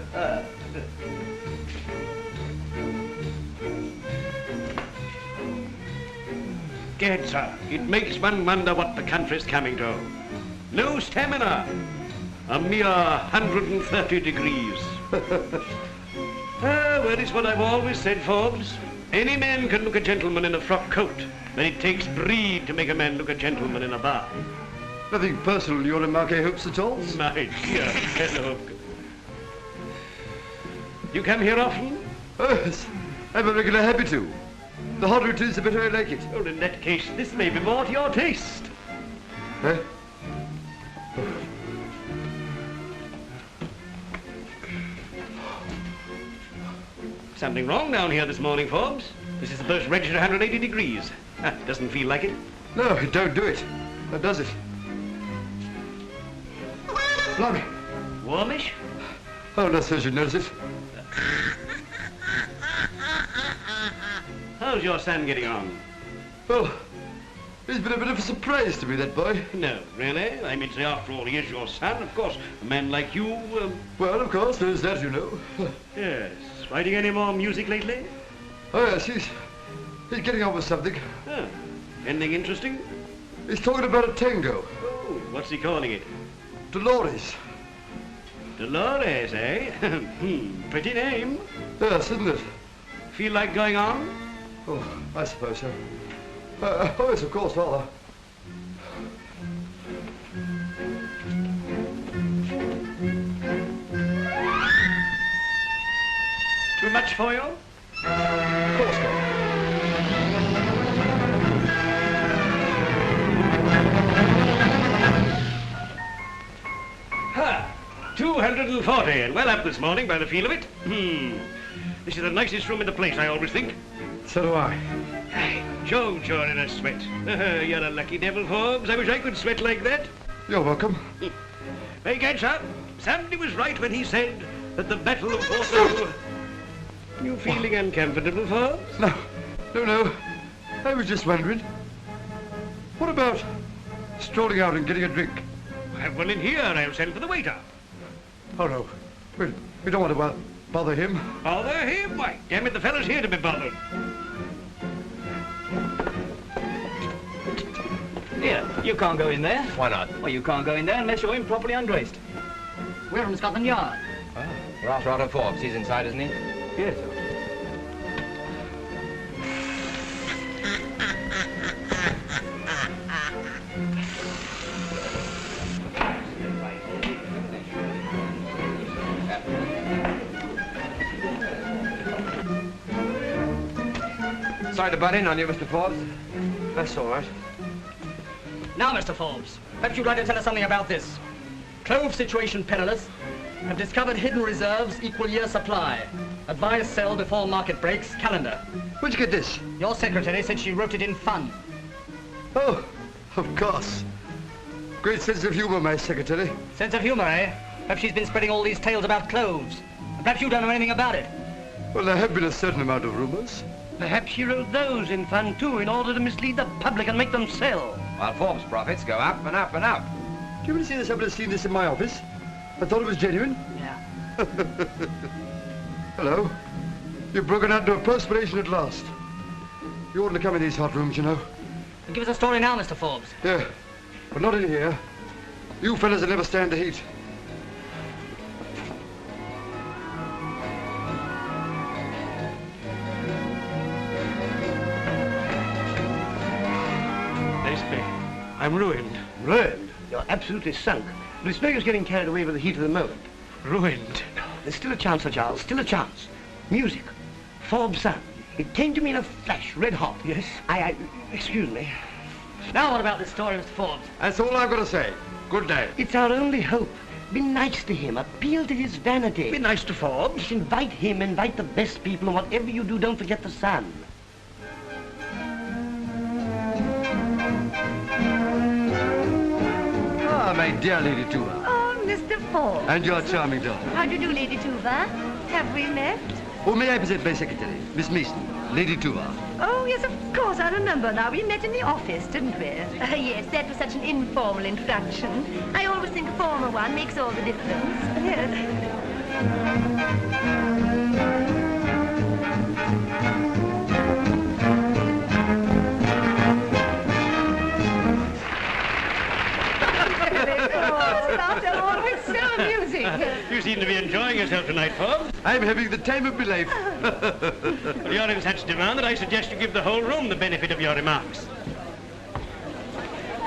Gad, sir, it makes one wonder what the country's coming to. No stamina. A mere 130 degrees. Well, it's what I've always said, Forbes. Any man can look a gentleman in a frock coat, but it takes breed to make a man look a gentleman in a bar. Nothing personal in your remark, I hope, Sir Charles? My dear fellow. You come here often? Oh, yes. I'm a regular habit to. The hotter it is, the better I like it. Well, in that case, this may be more to your taste. Huh? Something wrong down here this morning, Forbes. This is supposed to register 180 degrees. Doesn't feel like it. No, it don't do it. That does it. Blimey. Warmish? Oh, not so you'd notice it. How's your son getting on? Well, he's been a bit of a surprise to me, that boy. No, really? I mean, say, after all, he is your son. Of course, a man like you, Well, of course, there's that, you know. Yes. Writing any more music lately? Oh, yes, he's getting on with something. Oh. Anything interesting? He's talking about a tango. Oh, what's he calling it? Dolores. Dolores, eh? Pretty name. Yes, isn't it? Feel like going on? Oh, I suppose so. Oh, yes, of course, Father. Too much for you? Of course not. 240, and well up this morning by the feel of it. This is the nicest room in the place, I always think. So do I. Jove, you're in a sweat. You're a lucky devil, Forbes. I wish I could sweat like that. You're welcome. Hey, catch up. Somebody was right when he said that the Battle of Waterloo... You feeling uncomfortable, Forbes? No. I was just wondering. What about strolling out and getting a drink? Have one in here. I'll send for the waiter. Oh, no. We don't want to bother him. Bother him? Why, damn it, the fellow's here to be bothered. Here, you can't go in there. Why not? Well, you can't go in there unless you're improperly undressed. We're from Scotland Yard. Oh, we're after Otto Forbes. He's inside, isn't he? Yes. Sorry to butt in on you, Mr. Forbes. That's all right. Now, Mr. Forbes, perhaps you'd like to tell us something about this. Clove situation perilous. Have discovered hidden reserves, equal year supply. Advise sell before market breaks. Calendar. Where'd you get this? Your secretary said she wrote it in fun. Oh, of course. Great sense of humor, my secretary. Sense of humor, eh? Perhaps she's been spreading all these tales about cloves. And perhaps you don't know anything about it. Well, there have been a certain amount of rumors. Perhaps she wrote those in fun, too, in order to mislead the public and make them sell. while Forbes' profits go up and up and up. Do you ever see this? I've seen this in my office. I thought it was genuine. Yeah. Hello. You've broken out into a perspiration at last. You oughtn't to come in these hot rooms, you know. Give us a story now, Mr. Forbes. Yeah, but not in here. You fellas will never stand the heat. I'm ruined. Ruined? You're absolutely sunk. But it's no use getting carried away with the heat of the moment. Ruined? No, there's still a chance, Sir Charles, still a chance. Music. Forbes' son. It came to me in a flash, red hot. Yes? Excuse me. Now what about this story, Mr. Forbes? That's all I've got to say. Good day. It's our only hope. Be nice to him. Appeal to his vanity. Be nice to Forbes. Just invite him, invite the best people, and whatever you do, don't forget the sun. Ah, my dear Lady Tuva. Oh, Mr. Forbes. And your charming daughter. How do you do, Lady Tuva? Have we met? Oh, may I present my secretary, Miss Mason, Lady Tuva. Oh, yes, of course, I remember now. We met in the office, didn't we? Yes, that was such an informal introduction. I always think a formal one makes all the difference. Yes. Always so amusing. You seem to be enjoying yourself tonight, Forbes. I'm having the time of my life. Well, you're in such demand that I suggest you give the whole room the benefit of your remarks.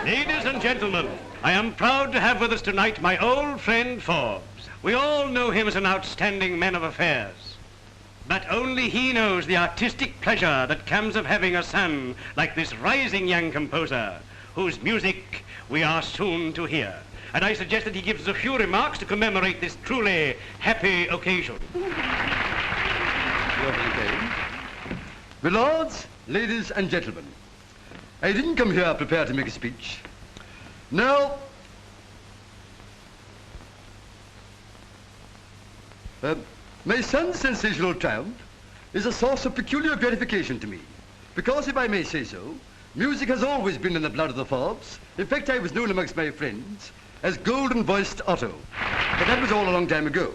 Ladies and gentlemen, I am proud to have with us tonight my old friend Forbes. We all know him as an outstanding man of affairs. But only he knows the artistic pleasure that comes of having a son like this rising young composer, whose music we are soon to hear. And I suggest that he gives us a few remarks to commemorate this truly happy occasion. My lords, ladies and gentlemen, I didn't come here prepared to make a speech. No. My son's sensational triumph is a source of peculiar gratification to me, because if I may say so, music has always been in the blood of the Forbes. In fact, I was known amongst my friends as golden-voiced Otto. But that was all a long time ago.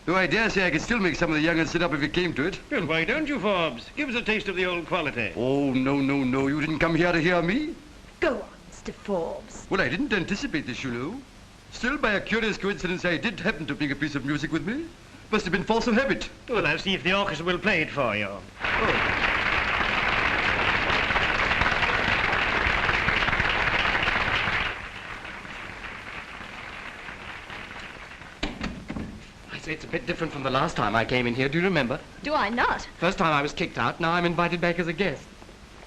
Though I dare say I could still make some of the young uns sit up if it came to it. Well, why don't you, Forbes? Give us a taste of the old quality. Oh, no, no, no. You didn't come here to hear me. Go on, Mr. Forbes. Well, I didn't anticipate this, you know. Still, by a curious coincidence, I did happen to bring a piece of music with me. Must have been force of habit. Well, I'll see if the orchestra will play it for you. Oh. It's a bit different from the last time I came in here. Do you remember? Do I not? First time I was kicked out, now I'm invited back as a guest.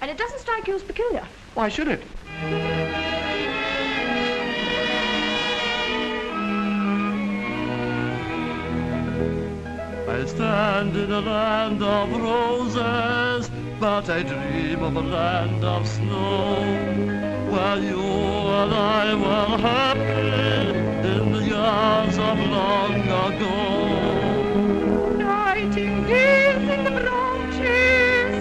And it doesn't strike you as peculiar? Why should it? I stand in a land of roses, but I dream of a land of snow, where you and I were happy in the years of long ago. Nightingales in the branches,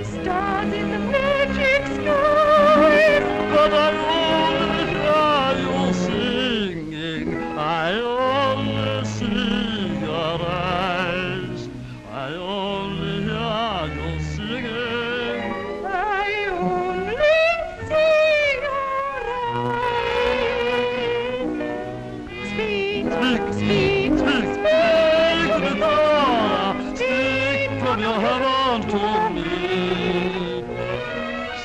stars in the magic skies. But I only hear you singing, I only see your eyes, I only hear you singing, I only see your eyes. Speak, speak, speak, speak to me, Dora, speak from your heaven to me.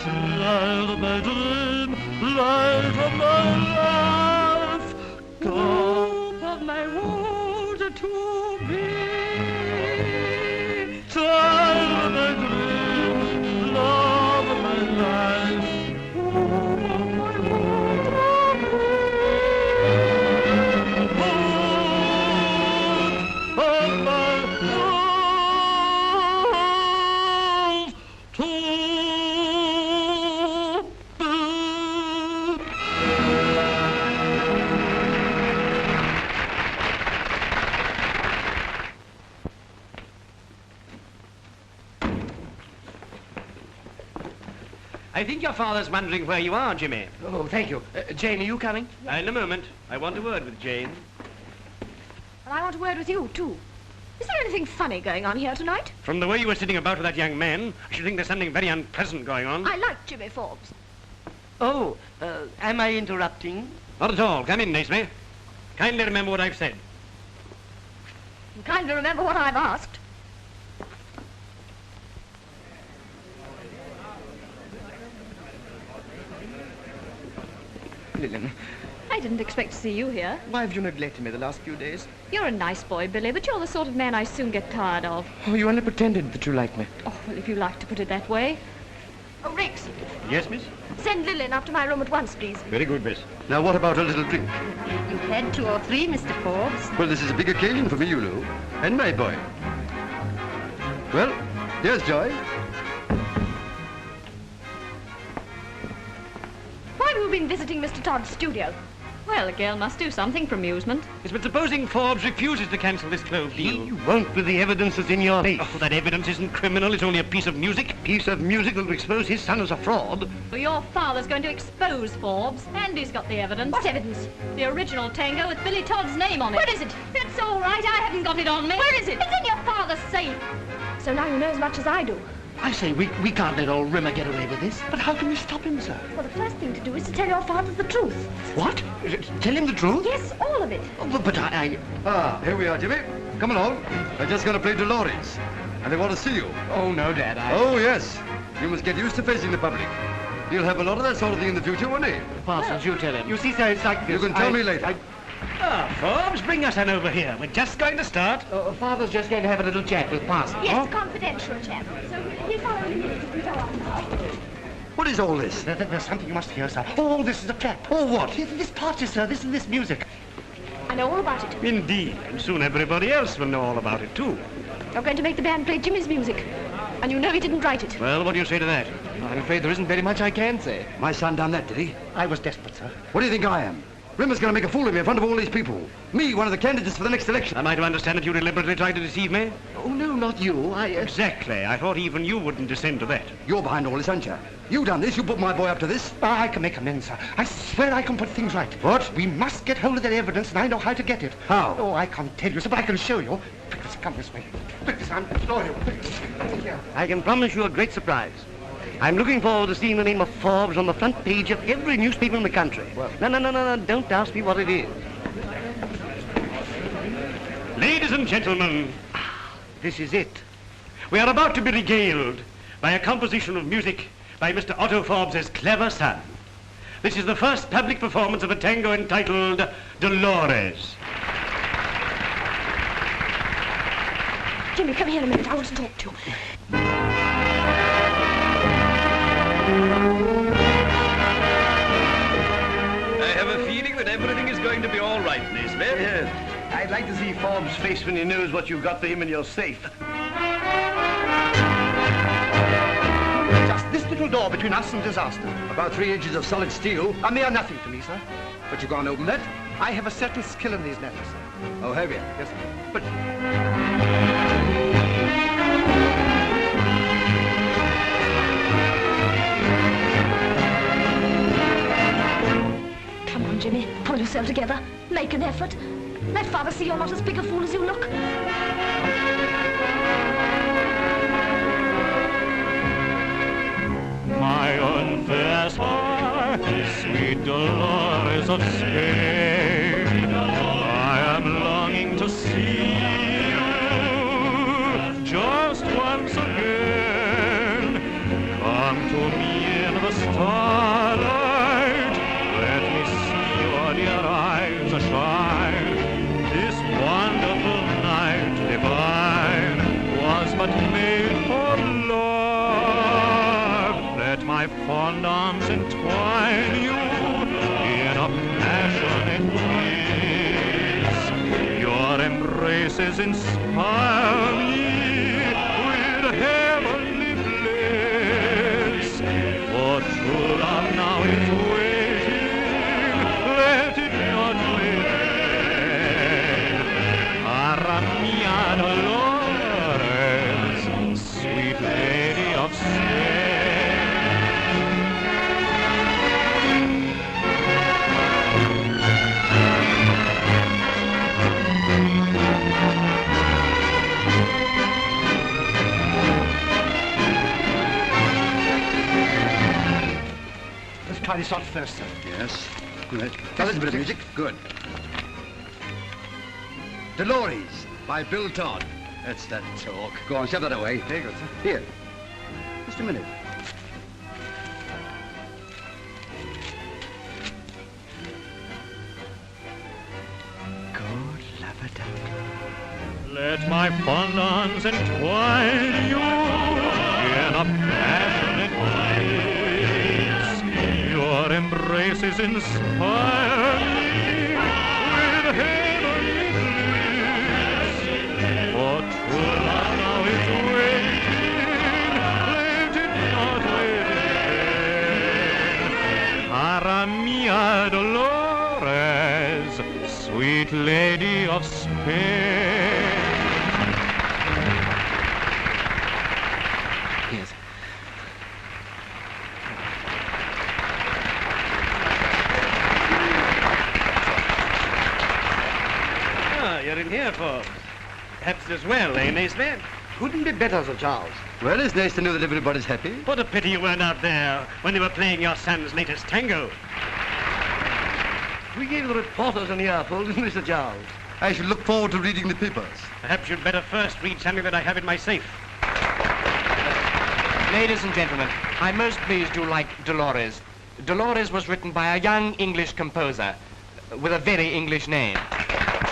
Child of my dream, light of my life, hope of my world to be. Child of my dream, love of my life, Hope of my world to of my world to be. I think your father's wondering where you are, Jimmy. Oh, thank you. Jane, are you coming? In a moment. I want a word with Jane. And I want a word with you, too. Is there anything funny going on here tonight? From the way you were sitting about with that young man, I should think there's something very unpleasant going on. I like Jimmy Forbes. Oh, am I interrupting? Not at all. Come in, Naismith. Kindly remember what I've said. And kindly remember what I've asked. Lillian, I didn't expect to see you here. why have you neglected me the last few days? You're a nice boy, Billy, but you're the sort of man I soon get tired of. Oh, you only pretended that you liked me. Oh, well, if you like to put it that way. Oh, Rex, Yes, miss? send Lillian up to my room at once, please. Very good, miss. Now, what about a little drink? You've had 2 or 3, Mr. Forbes. Well, this is a big occasion for me, you know. And my boy. Well, here's Joy. Why have you been visiting Mr. Todd's studio? Well, a girl must do something for amusement. Yes, but supposing Forbes refuses to cancel this clove deal? He won't with the evidence that's in your face. Oh, that evidence isn't criminal. It's only a piece of music. Piece of music that will expose his son as a fraud. Well, your father's going to expose Forbes, and he's got the evidence. What evidence? The original tango with Billy Todd's name on it. Where is it? It's all right. I haven't got it on me. Where is it? It's in your father's safe. So now you know as much as I do. I say, we can't let old Rimmer get away with this. But how can we stop him, sir? Well, the first thing to do is to tell your father the truth. What? Tell him the truth? Yes, all of it. Oh, but I... Ah, here we are, Jimmy. Come along. We're just going to play Dolores. And they want to see you. Oh, no, Dad, Oh, yes. You must get used to facing the public. You'll have a lot of that sort of thing in the future, won't you? Parsons, you tell him. You see, sir, it's like this. You can tell me later. Forbes, bring us on over here. We're just going to start. Father's just going to have a little chat with Parsons. Yes, a confidential chat. So he'll follow you if we go on now. What is all this? There's something you must hear, sir. All this is a trap. Oh, what? This party, sir, this music. I know all about it. Indeed, and soon everybody else will know all about it, too. You're going to make the band play Jimmy's music. And you know he didn't write it. Well, what do you say to that? I'm afraid there isn't very much I can say. My son done that, did he? I was desperate, sir. What do you think I am? Rimmer's going to make a fool of me in front of all these people. Me, one of the candidates for the next election. Am I to understand that you deliberately tried to deceive me? Oh, no, not you. Exactly. I thought even you wouldn't descend to that. You're behind all this, aren't you? You done this. You put my boy up to this. I can make amends, sir. I swear I can put things right. What? We must get hold of that evidence, and I know how to get it. How? Oh, I can't tell you, sir, but I can show you. Quick, come this way. Quick, I'm sure you. I can promise you a great surprise. I'm looking forward to seeing the name of Forbes on the front page of every newspaper in the country. Well. No, don't ask me what it is. Ladies and gentlemen, This is it. we are about to be regaled by a composition of music by Mr. Otto Forbes' clever son. This is the first public performance of a tango entitled Dolores. Jimmy, come here a minute. I want to talk to you. I have a feeling that everything is going to be all right, Naismith. Yes. I'd like to see Forbes' face when he knows what you've got for him in your safe. Just this little door between us and disaster. About 3 inches of solid steel. A mere nothing to me, sir. But you can't open that? I have a certain skill in these matters, sir. Oh, have you? Yes, sir. But... Come on, Jimmy. Pull yourself together. Make an effort. Let Father see you're not as big a fool as you look. My unfair star, sweet Dolores of Spain, I am longing to see you just once again. Come to me in the starlight, let me see your dear eyes shine. This wonderful night divine was but made for love. Let my fond arms entwine you in a passionate kiss. Your embraces inspire me with heavenly bliss. For true love now is waiting, let it not wait. Cara mia Dolores, sweet lady of Spain. this lot first, sir. Yes. Good. Now there's a bit of music. Good. Dolores by Bill Todd. That's that talk. Go on, shove that away. Very good, sir. Here. Just a minute. Good love-a-dub. Let my fond arms entwine you in a passionate embrace. Your embraces inspire me with heavenly bliss. For true love now is waiting, let it not wait in vain. Cara mia Dolores, sweet lady of Spain. Yes. Ah, you're in here, Forbes. Perhaps as well, eh, Naismith? Couldn't be better, Sir Charles. Well, it's nice to know that everybody's happy. What a pity you weren't out there when they were playing your son's latest tango. We gave the reporters an earful, didn't we, Sir Charles? I shall look forward to reading the papers. Perhaps you'd better first read something that I have in my safe. Ladies and gentlemen, I'm most pleased you like Dolores. Dolores was written by a young English composer with a very English name.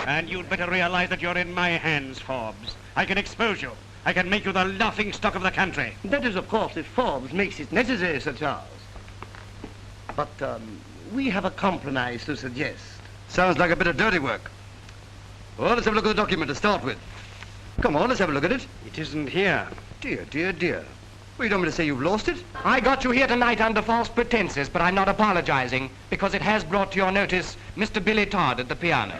And you'd better realize that you're in my hands, Forbes. I can expose you. I can make you the laughing stock of the country. That is, of course, if Forbes makes it necessary, Sir Charles. But, we have a compromise to suggest. Sounds like a bit of dirty work. Well, let's have a look at the document to start with. Come on, let's have a look at it. It isn't here. Dear, dear, dear. Well, you don't mean to say you've lost it? I got you here tonight under false pretenses, but I'm not apologizing because it has brought to your notice Mr. Billy Todd at the piano.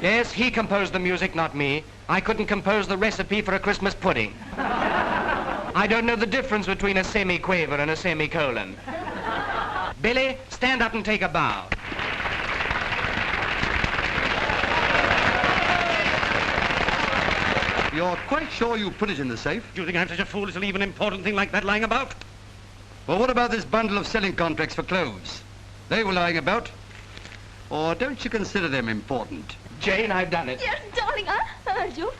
Yes, he composed the music, not me. I couldn't compose the recipe for a Christmas pudding. I don't know the difference between a semiquaver and a semicolon. Billy, stand up and take a bow. You're quite sure you put it in the safe? Do you think I'm such a fool as to leave an important thing like that lying about? Well, what about this bundle of selling contracts for clothes? They were lying about. Or don't you consider them important? Jane, I've done it. Yes, darling, I heard you.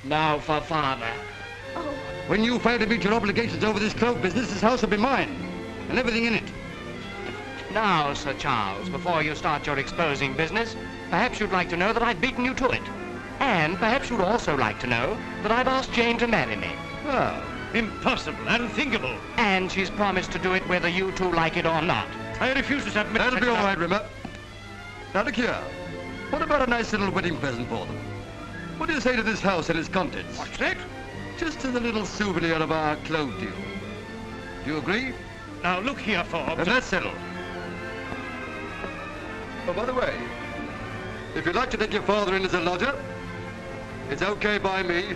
Now for father. Oh. When you fail to meet your obligations over this clothes business, this house will be mine. And everything in it. Now, Sir Charles, before you start your exposing business, perhaps you'd like to know that I've beaten you to it. And perhaps you'd also like to know that I've asked Jane to marry me. Oh, impossible, unthinkable. And she's promised to do it whether you two like it or not. I refuse to submit. That'll be all right, Rimmer. Now look here. What about a nice little wedding present for them? What do you say to this house and its contents? What's that? Just as a little souvenir of our clothes deal. Do you agree? Now look here, Forbes. And that's settled. Oh, by the way, if you'd like to take your father in as a lodger, it's okay by me.